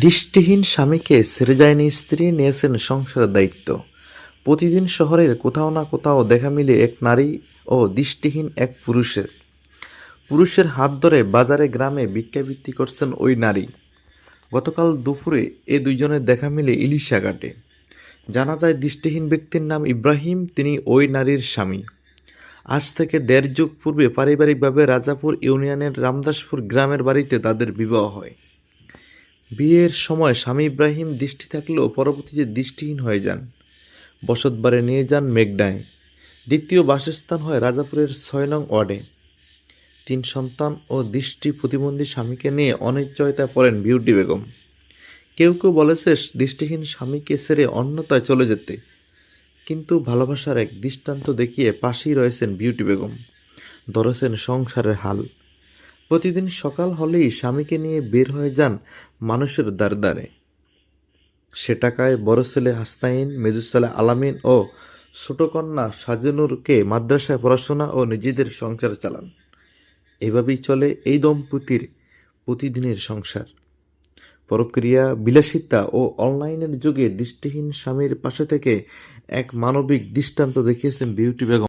দৃষ্টিহীন স্বামীকে ছেড়ে যায়নি স্ত্রী, নিয়েছেন সংসারের দায়িত্ব। প্রতিদিন শহরের কোথাও না কোথাও দেখা মিলে এক নারী ও দৃষ্টিহীন এক পুরুষের। পুরুষের হাত ধরে বাজারে গ্রামে ভিক্ষাবৃত্তি করছেন ওই নারী। গতকাল দুপুরে এ দুইজনের দেখা মিলে ইলিশা ঘাটে। জানা যায় দৃষ্টিহীন ব্যক্তির নাম ইব্রাহিম, তিনি ওই নারীর স্বামী। আজ থেকে ১.৫ যুগ পূর্বে পারিবারিকভাবে রাজাপুর ইউনিয়নের রামদাসপুর গ্রামের বাড়িতে তাদের বিবাহ হয়। বিয়ের সময় স্বামী ইব্রাহিম দৃষ্টি থাকলেও পরবর্তীতে দৃষ্টিহীন হয়ে যান। বসতবাড়ি নিয়ে যান মেঘনায়। দ্বিতীয় বাসস্থান হয় রাজাপুরের ৬ নং ওয়ার্ডে। ৩ সন্তান ও দৃষ্টি প্রতিবন্ধী স্বামীকে নিয়ে অনিশ্চয়তায় পড়েন বিউটি বেগম। কেউ কেউ বলেছে দৃষ্টিহীন স্বামীকে ছেড়ে অন্যতায় চলে যেতে, কিন্তু ভালোবাসার এক দৃষ্টান্ত দেখিয়ে পাশেই রয়েছেন বিউটি বেগম, ধরেছেন সংসারের হাল। প্রতিদিন সকাল হলেই স্বামীকে নিয়ে বের হয়ে যান মানুষের দ্বারে দ্বারে। সে টাকায় বড় ছেলে হাসনাইন, মেজো ছেলে আলামিন ও ছোট কন্যা সাজনুরকে মাদ্রাসায় পড়াশোনা ও নিজেদের সংসার চালান। এভাবেই চলে এই দম্পতির প্রতিদিনের সংসার। পরক্রিয়া, বিলাসিতা ও অনলাইনের যুগে দৃষ্টিহীন স্বামীর পাশে থেকে এক মানবিক দৃষ্টান্ত দেখিয়েছেন বিউটি বেগম।